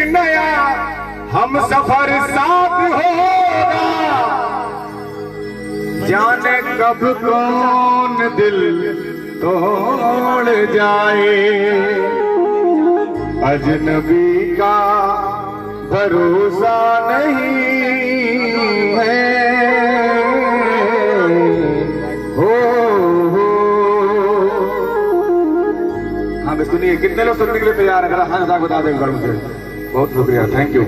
नया हम सफर साथ होगा, जाने कब कौन दिल तोड़ जाए, अजनबी का भरोसा नहीं है। हाँ सुनिए, कितने लोग सुनने के लिए तैयार है? हाँ साहब बता दें एक बार मुझे। बहुत शुक्रिया, थैंक यू।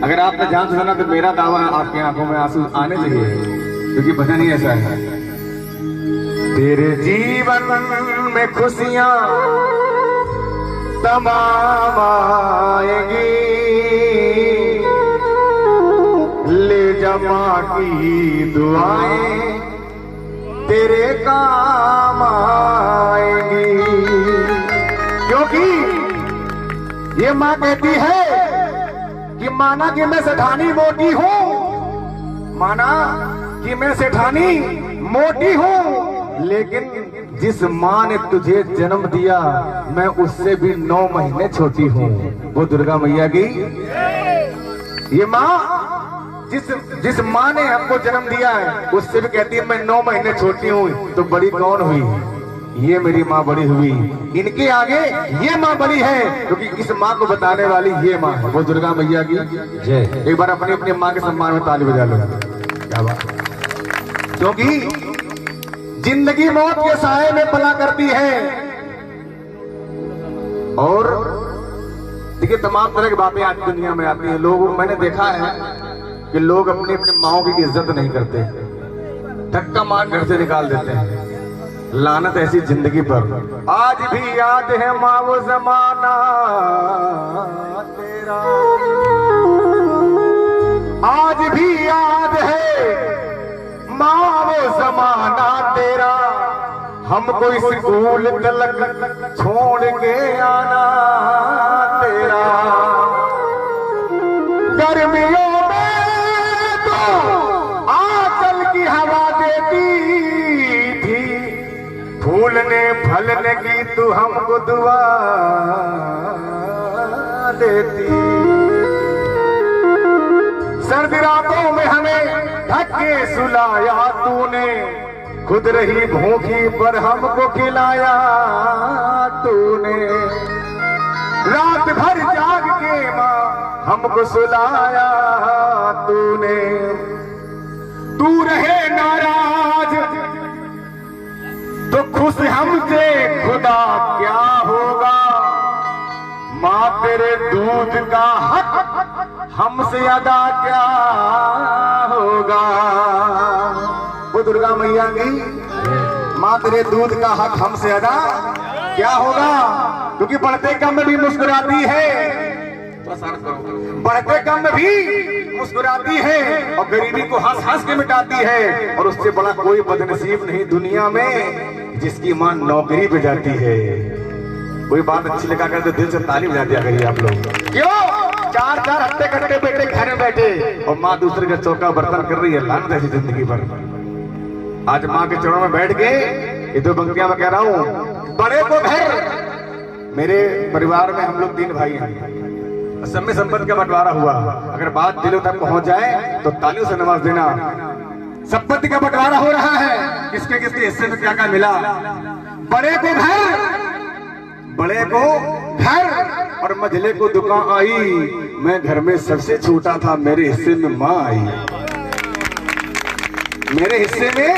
अगर आपने ध्यान से सुना तो मेरा दावा है आपकी आंखों में आंसू आने चाहिए, क्योंकि पता नहीं ऐसा है। तेरे जीवन में खुशियां तमाम आएंगी, ले जमा की दुआएं तेरे काम आएंगी, क्योंकि ये माँ कहती है कि माना कि मैं सेठानी मोटी हूँ, माना कि मैं सेठानी मोटी हूँ, लेकिन जिस माँ ने तुझे जन्म दिया मैं उससे भी 9 महीने छोटी हूँ। वो दुर्गा मैया की ये माँ जिस माँ ने हमको जन्म दिया है उससे भी कहती है मैं 9 महीने छोटी हूँ। तो बड़ी कौन हुई? ये मेरी माँ बड़ी हुई। इनके आगे ये माँ बड़ी है, क्योंकि इस माँ को बताने वाली ये माँ है। वो दुर्गा मैया की जय। एक बार अपनी अपनी माँ के सम्मान में ताली बजा लो। क्या बात, क्योंकि जिंदगी मौत के साए में पला करती है। और देखिए तमाम तरह की बातें आज दुनिया में आती हैं। लोग, मैंने देखा है कि लोग अपनी अपनी माओ की इज्जत नहीं करते, धक्का मार घर से निकाल देते हैं। लानत ऐसी जिंदगी पर। आज भी याद है माँ वो जमाना तेरा, आज भी याद है माँ वो जमाना तेरा, हमको स्कूल तलक छोड़ के आना तेरा। गर्मियों में तो आंचल की हवा देती थी, फूलने फलने की तू हमको दुआ देती। सर्द रातों में हमें ढक के सुलाया तूने, खुद रही भूखी पर हमको खिलाया तूने। रात भर जाग के माँ हमको सुलाया तूने। तू रहे नाराज तो खुश हमसे खुदा क्या होगा, माँ तेरे दूध का हक हमसे अदा क्या होगा। वो दुर्गा मैया की माँ तेरे दूध का हक हमसे अदा क्या होगा, क्योंकि बढ़ते कम में भी मुस्कुराती है, बढ़ते कम में भी मुस्कुराती है, और गरीबी को हंस हंस के मिटाती है। और उससे बड़ा कोई बदनसीब नहीं दुनिया में जिसकी माँ नौकरी पे जाती है। कोई बात अच्छी लगा कर तो दिल से ताली बजा दिया करिए आप लोग। क्यों 4-4 हफ्ते कट्टे बेटे घर में बैठे और माँ दूसरे का चौका बर्तन कर रही है। लानत ऐसी जिंदगी पर। आज माँ के चरणों में बैठ के ये 2 पंक्तियां मैं कह रहा हूँ। बड़े को घर, मेरे परिवार में हम लोग 3 भाई हैं, सब में संपत्ति का बंटवारा हुआ। अगर बात दिलों तक पहुंच जाए तो तालियों से नवाज देना। संपत्ति का बंटवारा हो रहा है, किसके किसके हिस्से में क्या क्या मिला। बड़े को घर, बड़े को घर और मझले को दुकान आई। मैं घर में सबसे छोटा था, मेरे हिस्से में माँ आई, मेरे हिस्से में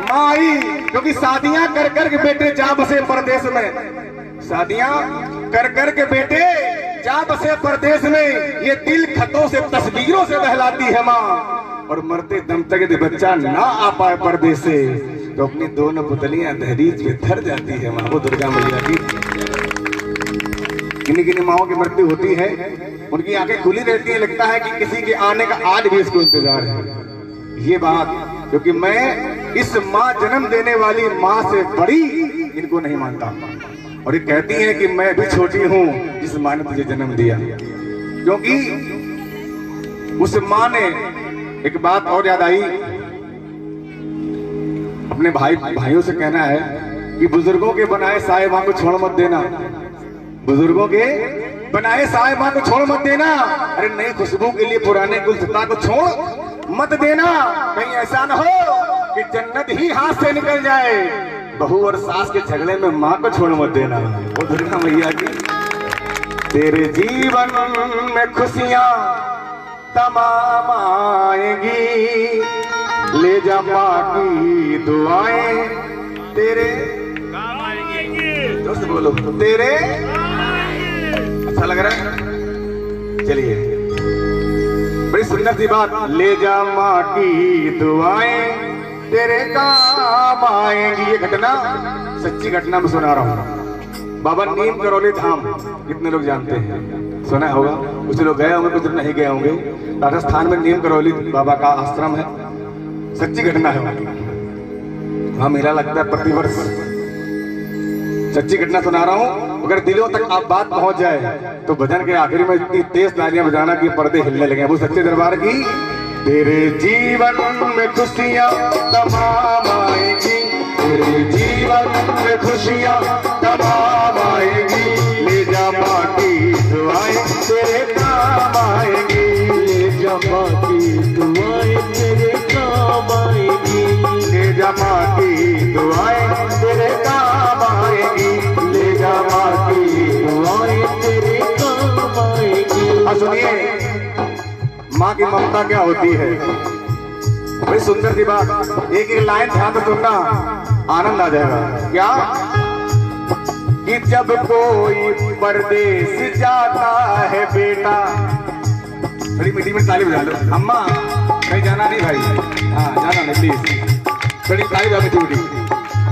माँ आई। क्योंकि शादियां कर कर के बेटे जा बसे परदेश में, शादियां कर कर के बेटे जा बसे परदेश में। ये दिल खतों से तस्वीरों से बहलाती है माँ, और मरते दम तक यदि बच्चा ना आ पाए परदेश से तो अपनी दोनों पुतलियां दहलीज पे धर जाती है माँ। वो दुर्गा मैया की। किन्हीं किन्हीं माओं की मृत्यु होती है, उनकी आंखें खुली रहती है, लगता है कि किसी के आने का आज भी इसको इंतजार है। ये बात, क्योंकि मैं इस माँ जन्म देने वाली माँ से बड़ी इनको नहीं मानता। और ये कहती है कि मैं भी छोटी हूँ जिस माँ ने तुझे जन्म दिया, क्योंकि उस माँ ने एक बात और याद आई। अपने भाइयों से कहना है कि बुजुर्गों के बनाए साए माँ को छोड़ मत देना, बुजुर्गों के बनाए साहिबा को छोड़ मत देना। अरे नई खुशबू के लिए पुराने गुलदस्ता को छोड़ मत देना। कहीं ऐसा न हो कि जन्नत ही हाथ से निकल जाए। बहू और सास के झगड़े में माँ को छोड़ मत देना। वो दुर्गा मैया की तेरे जीवन में खुशियां तमाम आएंगी, ले जा माँ की दुआएं तेरे काम आएंगी। जोर से बोलो तेरे अच्छा लग रहा है। चलिए बड़ी सुंदर सी बात, ले जा माँ की दुआएं तेरे काम आएंगी। ये घटना सच्ची घटना में सुना रहा हूँ। बाबा नीम करौली धाम कितने लोग जानते हैं, सुना होगा। कुछ लोग गए होंगे, कुछ लोग नहीं गए होंगे। राजस्थान में नीम करौली बाबा का आश्रम है, सच्ची घटना है। वहां मेला लगता है प्रतिवर्ष। सच्ची घटना सुना रहा हूँ। अगर दिलों तक आप बात पहुंच जाए तो भजन के आखिरी में इतनी तेज तालियां बजाना कि पर्दे हिलने लगे। वो सच्चे दरबार की तेरे जीवन में खुशियां तमाम आएंगी, तेरे जीवन में खुशियां तमाम आएंगी। ले जा माँ की दुआएं तेरे काम आएंगी, ले जा माँ की दुआएं तेरे काम आएंगी, ले जा माँ की दुआएं तेरे काम आएंगी, ले जा माँ की दुआएं तेरे काम आएंगी। अब सुनिए माँ की ममता क्या होती है। बड़ी सुंदर सी बात, एक एक लाइन ध्यान से सुनना, आनंद आ जाएगा। क्या कि जब कोई परदेस जाता है बेटा, बड़ी मीठी में ताली बजा लो। अम्मा कहीं जाना नहीं भाई, हाँ जाना नहीं प्लीज, बड़ी ताली बजा मीठी मीठी।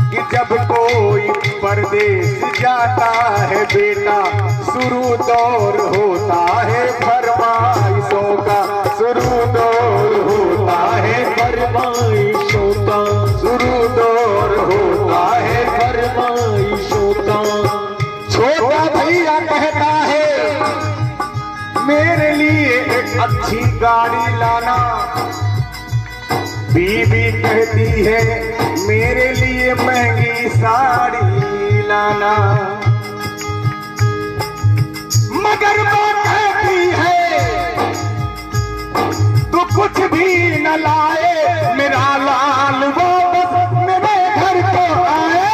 कि जब कोई परदेस जाता है बेटा, शुरू दौर होता है फरमाइशों का, शुरू दौर होता है फरमाइशों का, शुरू दौर होता है फरमाइशों का। छोटा भैया कहता है मेरे लिए एक अच्छी गाड़ी लाना, बीबी कहती है मेरे लिए महंगी साड़ी लाना, मगर वो कहती है तू कुछ भी न लाए, मेरा लाल वापस मेरे घर को आए,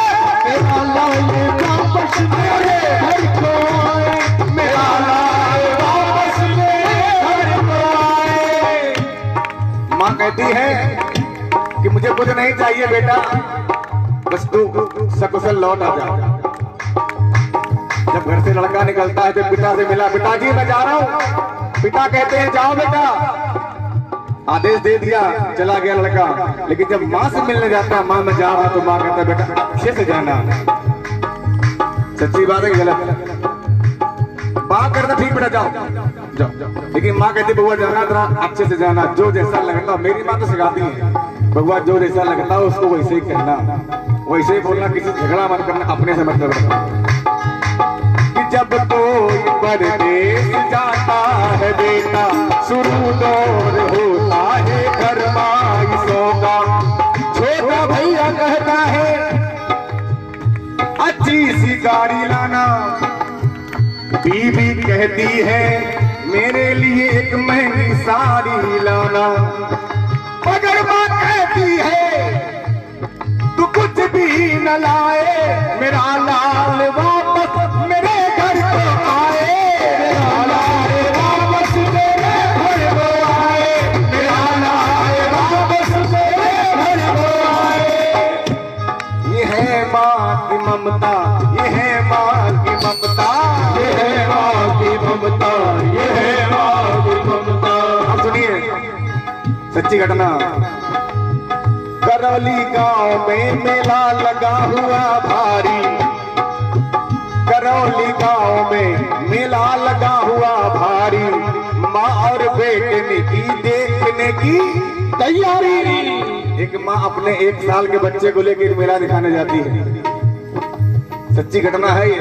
मेरा लाल वापस मेरे घर को आए, मेरा लाल वापस मेरे घर को आए। माँ कहती है कि मुझे कुछ नहीं चाहिए बेटा, बस तू सकुशल लौट आ जा। जब घर से लड़का निकलता है तो पिता से मिला, पिताजी मैं जा रहा हूँ। पिता कहते हैं जाओ बेटा, आदेश दे दिया, चला गया लड़का। लेकिन जब माँ से मिलने जाता है, माँ मैं जा रहा, तो माँ कहता है बेटा अच्छे से जाना। सच्ची बात है कि गलत? बात करता ठीक बेटा जाओ जाओ, लेकिन माँ कहती बउआ जाना तेरा अच्छे से जाना, जो जैसा लगता। मेरी माँ तो सिखाती है बउआ जो जैसा लगता है उसको वैसे ही कहना, वैसे ही बोलना, किसी झगड़ा मत करना, अपने से मतलब रखना। कि जब कोई परदेस जाता है बेटा, शुरू दौर होता है फरमाइशों का। छोटा भैया कहता है अच्छी सी गाड़ी लाना, बीबी कहती है मेरे लिए एक महंगी साड़ी लाना, मगर माँ कहती है तू कुछ भी न लाए, मेरा लाल वापस मेरे घर को आए, मेरा लाल वापस मेरे घर को आए, मेरा लाल वापस मेरे घर को आए। ये है माँ की ममता, ये है माँ की ममता, ये है माँ की ममता, ये है माँ की ममता। अब सुनिए सच्ची घटना। करौली गांव में मेला लगा हुआ भारी, करौली गांव में मेला लगा हुआ भारी, माँ और बेटे ने की देखने की तैयारी। एक माँ अपने 1 साल के बच्चे को लेकर मेला दिखाने जाती है। सच्ची घटना है ये।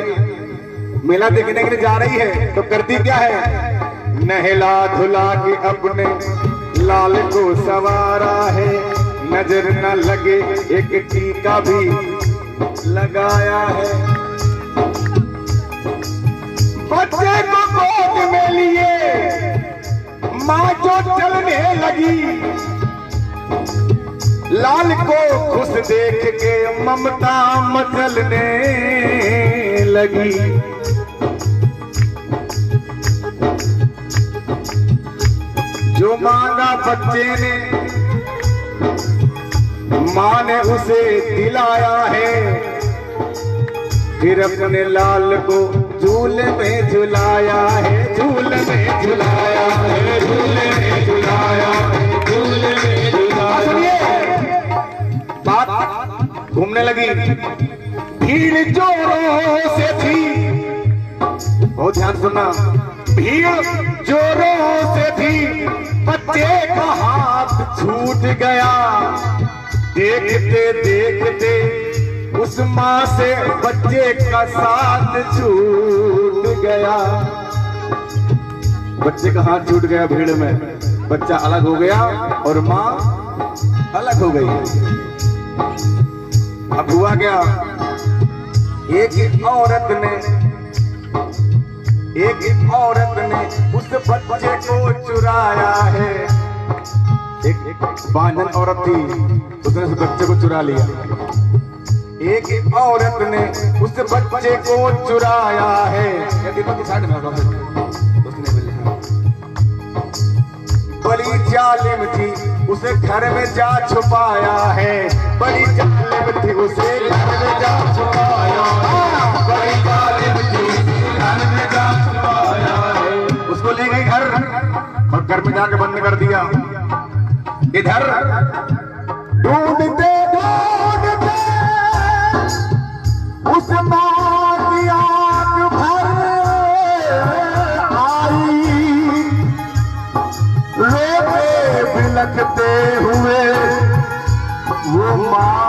मेला देखने के लिए जा रही है तो करती क्या है, नहला धुला के अपने लाल को सवारा है, नजर न लगे एक टीका भी लगाया है, बच्चे को जो चलने लगी, लाल को खुश देख के ममता मचलने लगी। जो मांगा बच्चे ने मां ने उसे दिलाया है, फिर अपने लाल को झूले में झुलाया है, झूले में झुलाया है, झूले में झुलाया है, झूले में झुलाया। सुनिए, बात घूमने लगी। भीड़ जोरों से थी, बहुत ध्यान सुनना, भीड़ जोरों से थी, बच्चे का हाथ छूट गया। देखते देखते उस माँ से बच्चे का साथ छूट गया। बच्चे का हाथ छूट गया भीड़ में, बच्चा अलग हो गया और माँ अलग हो गई। अब हुआ क्या, एक औरत ने उस बच्चे को चुराया है। एक बांझन औरत थी, उसने उस बच्चे को चुरा लिया। एक औरत ने उस बच्चे को चुराया है। दीपक की साइड में बड़ी जालिम थी, उसे घर में जा छुपाया है। बड़ी जालिम थी, उसे घर में जा छुपाया है। बड़ी जालिम थी, घर में जा छुपाया है। उसको ले गई घर और घर में जाके बंद कर दिया। इधर ढूंढते ढूंढते उस माँ की आंख भर आई, रोते बिलखते हुए वो माँ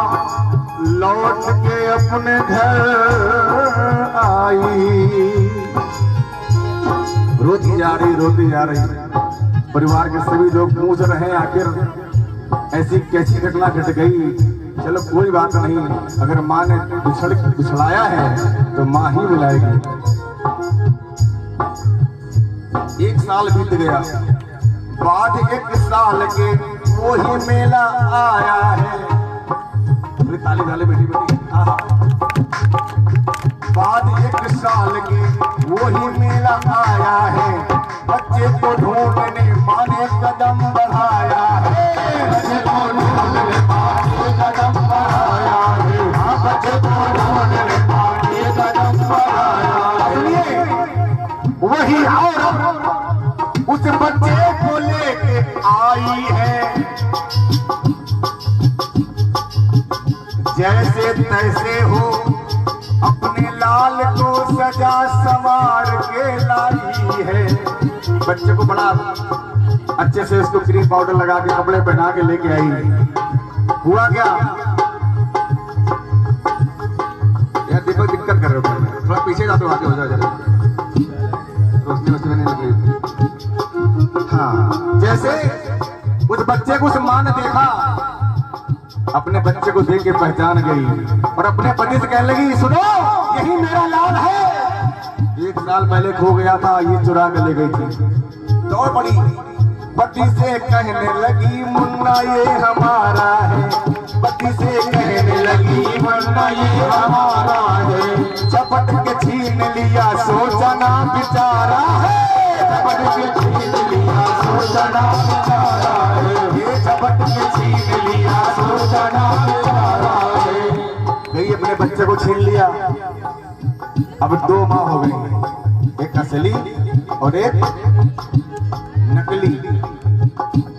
लौट के अपने घर आई। रोती जा रही। परिवार के सभी लोग पूछ रहे हैं आखिर ऐसी कैसी घटना घट गई। चलो कोई बात नहीं, अगर माँ ने बिछड़ाया है तो माँ ही बुलाएगी। 1 साल बीत गया, बाद 1 साल के वही मेला आया है। ताली ताली बेटी बेटी। बाद 1 साल के वही मेला आया है। बच्चे को ढूंढने माँ ने कदम बढ़ाया है। बच्चे को ढूंढने माँ ने कदम बढ़ाया है। हाँ, बच्चे को ढूंढने माँ ने कदम बढ़ाया है। वही औरत उस बच्चे को लेके आई है। जैसे तैसे हो अपने लाल को सजा संवार के लाई है। बच्चे को बड़ा अच्छे से उसको क्रीम पाउडर लगा के कपड़े पहना के लेके आई। हुआ क्या, यार दीपक दिक्कत कर रहे हो, थोड़ा पीछे जाते आगे हो जाओ जरा, रोशनी उसमें नहीं लग रही। हाँ, जैसे उस बच्चे को उस माँ ने देखा, अपने बच्चे को देख के पहचान गई और अपने पति से कहने लगी, सुनो यही मेरा लाल है। 1 साल पहले खो गया था, ये चुरा के ले गई थी। दौड़ पड़ी, पति से कहने लगी, मुन्ना ये हमारा है। पति से कहने लगी, मुन्ना ये हमारा है। झपट के छीन लिया, सोचा ना बेचारा है। झपट के छीन लिया, सोचा ना बेचारा है। ये झपट के छीन लिया, सोचा ना बेचारा है। गई अपने बच्चे को छीन लिया। अब 2 माँ हो गई, एक असली और एक नकली।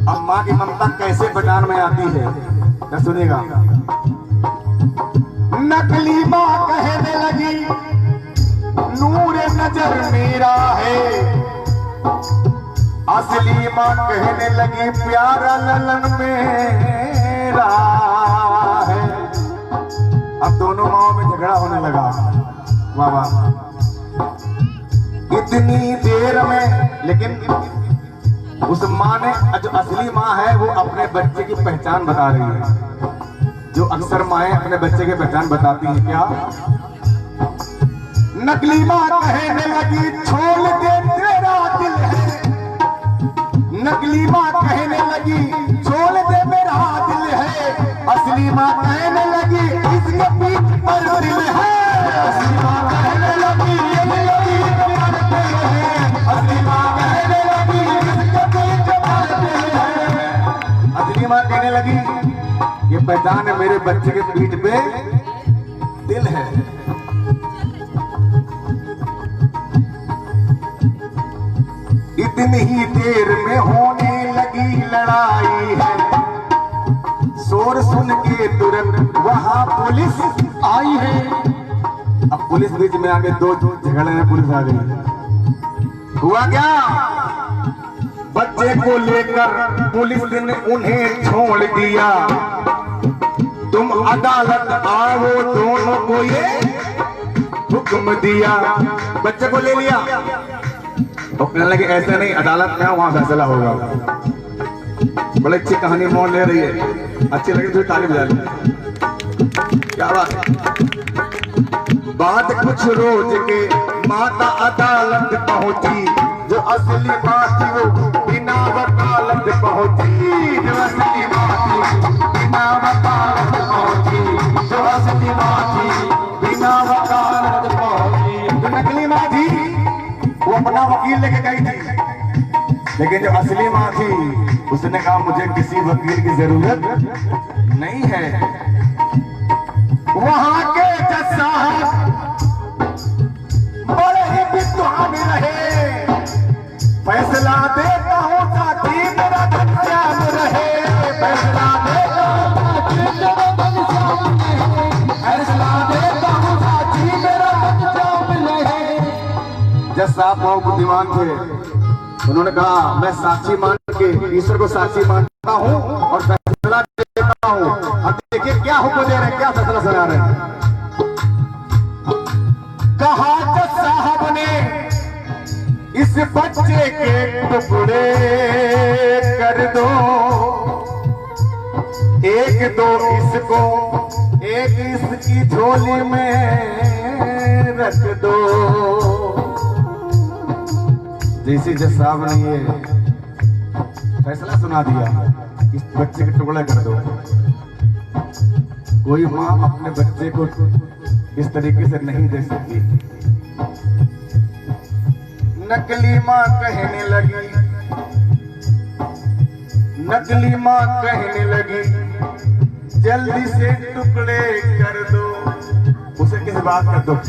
अब माँ की ममता कैसे पहचान में आती है, तो सुनिएगा। नकली माँ कहने लगी, नूर नजर मेरा है। असली माँ कहने लगी, प्यारा ललन मेरा है। अब दोनों माओं में झगड़ा होने लगा। वाह वाह, इतनी देर में, लेकिन उस माँ ने, जो असली माँ है वो अपने बच्चे की पहचान बता रही है। जो अक्सर माएं अपने बच्चे की पहचान बताती हैं। क्या, नकली माँ कहने लगी, छोड़ दे तेरा दिल है। नकली असली माँ कहने लगी छोड़ दे मेरा दिल है, असली माँ कहने लगी इसके पीठ पर दिल है, असली माँ कहने लगी असली माँ कहने लगी इसके पीठ पर दिल है। असली माँ कहने लगी ये पहचान है मेरे बच्चे के पीठ पे दिल है। इतनी ही देर में होने लगी लड़ाई है, शोर सुन के तुरंत वहां पुलिस आई है। अब पुलिस बीच में आगे दो झगड़े में पुलिस आ गई। हुआ क्या, बच्चे को लेकर पुलिस ने उन्हें छोड़ दिया, तुम अदालत आओ दोनों को ये हुक्म दिया। बच्चे को ले लिया तो कहने लगे ऐसे नहीं, अदालत में वहां फैसला होगा। बड़ी अच्छी कहानी मोड़ ले रही है, अच्छी लगी तो ताली बजा ली। क्या बात है। बात कुछ रोज के माता अदालत पहुंची, जो असली माँ थी वो बिना वकालत पहुंची, जो असली माँ थी बिना वकालत पहुंची, जो असली माँ थी बिना वकालत पहुंची। जो नकली माँ थी वो अपना वकील लेके गई थी, लेकिन जो असली माँ थी उसने कहा मुझे किसी वकील की जरूरत नहीं है। वहां के जज साहब बड़े ही विद्वान रहे, फैसला देता हूँ साथी मेरा घनश्याम रहे, फैसला देता हूँ फैसला देता हूँ साथी मेरा घनश्याम रहे। जज साहब बहुत बुद्धिमान थे, उन्होंने कहा मैं साक्षी मान के ईश्वर को साक्षी मानता हूँ और फैसला देता हूँ। अब देखिए क्या हुक्म दे रहे हैं, क्या फैसला सुना रहे हैं। कहा जज साहब ने इस बच्चे के टुकड़े कर दो, एक दो इसको एक इसकी झोली में रख दो। जैसे जज साहब ने ये फैसला सुना दिया इस बच्चे के टुकड़े कर दो, कोई माँ अपने बच्चे को इस तरीके से नहीं दे सकती। नकली माँ कहने लगी, नकली माँ कहने लगी जल्दी से टुकड़े कर दो। उसे किस बात का दुख,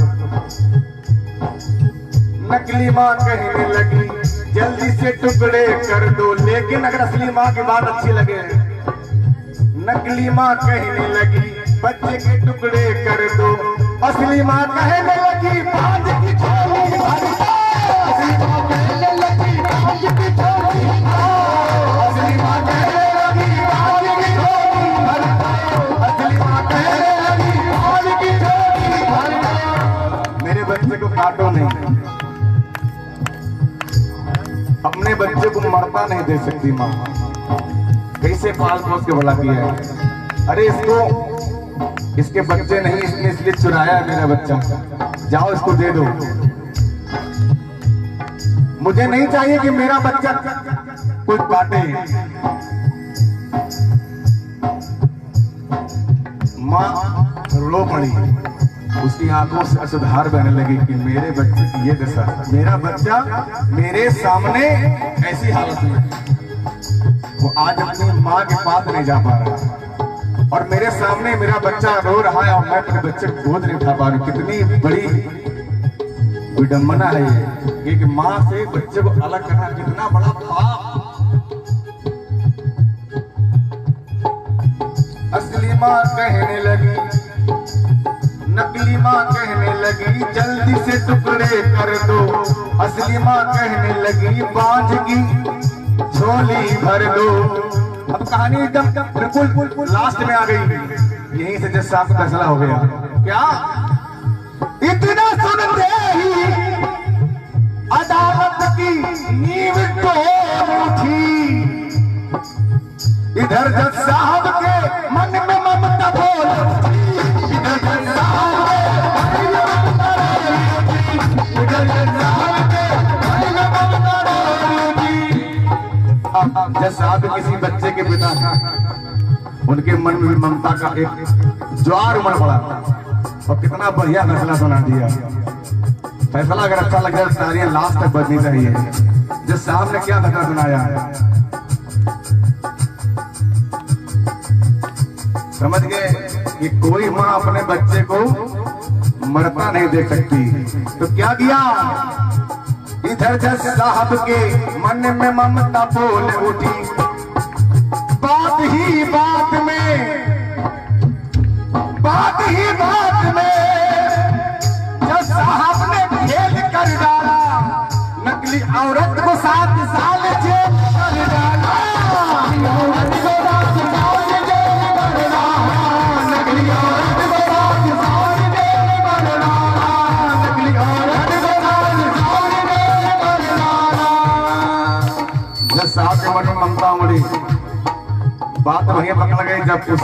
नकली माँ कहने लगी जल्दी से टुकड़े कर दो, लेकिन अगर असली माँ की बात अच्छी लगे, नकली माँ कहने लगी बच्चे के टुकड़े कर दो, असली माँ कहने लगी बांझ की झोली भर दो, असली माँ कहने लगी बांझ की झोली भर दो, असली माँ कहने लगी बांझ की झोली भर दो, असली माँ कहने लगी बांझ की झोली भर दो। मेरे बच्चे को काटो नहीं, अपने बच्चे को मरता नहीं दे सकती माँ, कैसे पाल पोस के भला किया है। अरे इसको इसके बच्चे नहीं, इसने इसलिए चुराया है मेरा बच्चा, जाओ इसको दे दो। मुझे नहीं चाहिए कि मेरा बच्चा कोई काटे। माँ रो पड़ी, उसकी आंखों से असुधार बहने लगी कि मेरे बच्चे की ये दशा, मेरा बच्चा मेरे सामने ऐसी हालत में, वो आज अपनी माँ के पास नहीं जा पा रहा और मेरे सामने मेरा बच्चा रो रहा है और मैं अपने बच्चे को गोद नहीं उठा पा रहा हूँ। कितनी बड़ी विडंबना है ये, एक माँ से बच्चे को अलग करना कितना बड़ा पाप। असली माँ कहने लगी, नकली माँ कहने लगी जल्दी से टुकड़े कर दो, असली माँ कहने लगी बांझ की झोली भर दो। अब कहानी एकदम बिल्कुल लास्ट में आ गई, यहीं से जज साहब का फैसला हो गया। क्या इतना सुनते ही अदालत की नींव टूट उठी, इधर जज साहब के मन में ममता बोल उठी, इधर जज साहब के मन में ममता बोल उठी, इधर जज साहब के मन में ममता बोल उठी। अब जज साहब किसी बच्चे के पिता उनके मन में भी ममता का एक ज्वार उमड़ पड़ा और कितना बढ़िया फैसला सुना दिया। फैसला अगर अच्छा लग जाए तालियां लास्ट तक बजनी चाहिए। जज साहब ने क्या फैसला सुनाया, समझ गए कि कोई माँ अपने बच्चे को मरता नहीं देख सकती। तो क्या किया, इधर जज साहब के मन में ममता बोल उठी। बात ही बात में जज साहब ने खेल कर डाला, नकली औरत को 7 साल जेल कर डाला। औरत को 7 साल जेल कर डाला, नकली औरत को 7 साल जेल कर डाला, नकली औरत को 7 साल जेल कर डाला। जज साहब के मन में ममता उमड़ी। बात वहीं पकड़ गई जब उस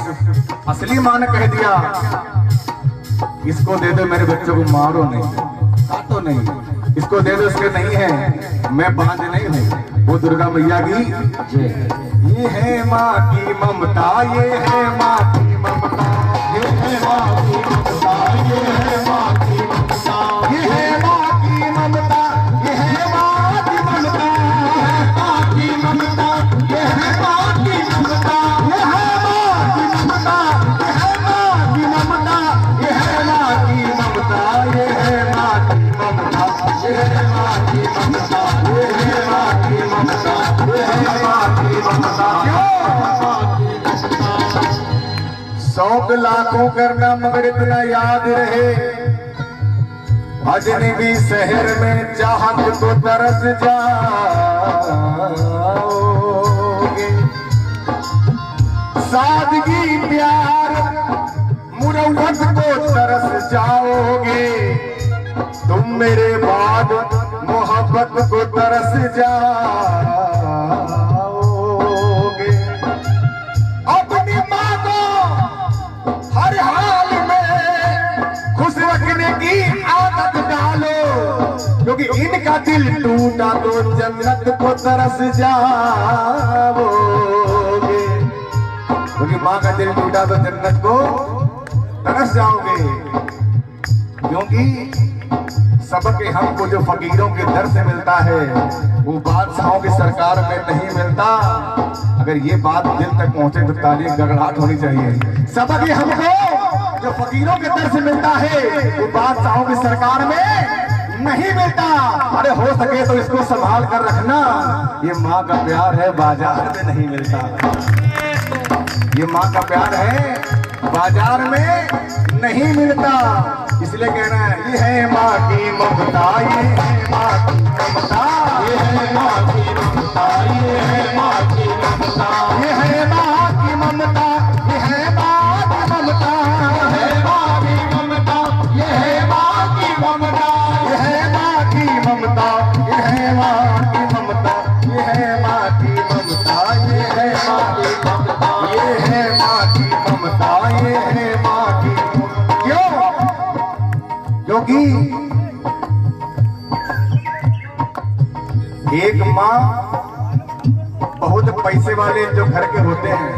असली मां ने कह दिया, इसको दे दो, मेरे बच्चों को मारो नहीं, काटो नहीं, इसको दे दो, इसके नहीं है, मैं बांझ नहीं हूं। वो दुर्गा मैया की ये है माँ की ममता, ये है माँ की ममता, ये है माँ की ममता, ये है माँ की ममता, ये है माँ की ममता, ये है माँ की ममता, माँ की ममता, ये है माँ की ममता, ये है माँ की ममता, ये है माँ की ममता, ये है माँ की ममता, ये है माँ की ममता, ये है माँ की ममता, ये है माँ की ममता, ये है माँ की ममता। 100 लाखों करना मगर इतना याद रहे, अजनबी शहर में चाहत को तरस जाओगे। सादगी प्यार मुरव्वत को तरस जाओगे, तुम मेरे बाद मोहब्बत को तरस जाओगे। अपनी माँ को हर हाल में खुश रखने की आदत डालो, क्योंकि इनका दिल टूटा तो जन्नत को तरस जाओगे। क्योंकि माँ का दिल टूटा तो जन्नत को तरस जाओगे। क्योंकि सबक हमको जो फकीरों के दर से मिलता है वो बादशाहों की सरकार में नहीं मिलता। अगर ये बात दिल तक पहुंचे तो तालियां गड़गड़ाहट होनी चाहिए। सबक हमको जो फकीरों के दर से मिलता है वो बादशाहों की सरकार में नहीं मिलता। अरे हो सके तो इसको संभाल कर रखना, ये माँ का प्यार है बाजार में नहीं मिलता। ये माँ का प्यार है बाजार में नहीं मिलता। इसलिए कहना है ये है माँ की ममता, ये है माँ की ममता, ये है माँ की ममता, ये है माँ की ममता, ये है माँ की ममता, ये है माँ की ममता, ये है माँ की ममता, ये है माँ की ममता, ये है माँ की ममता, ये है माँ की ममता, ये है माँ की ममता, ये है माँ की ममता, ये है माँ की ममता, ये है माँ की। क्यों? क्योंकि एक माँ बहुत पैसे वाले जो घर के होते हैं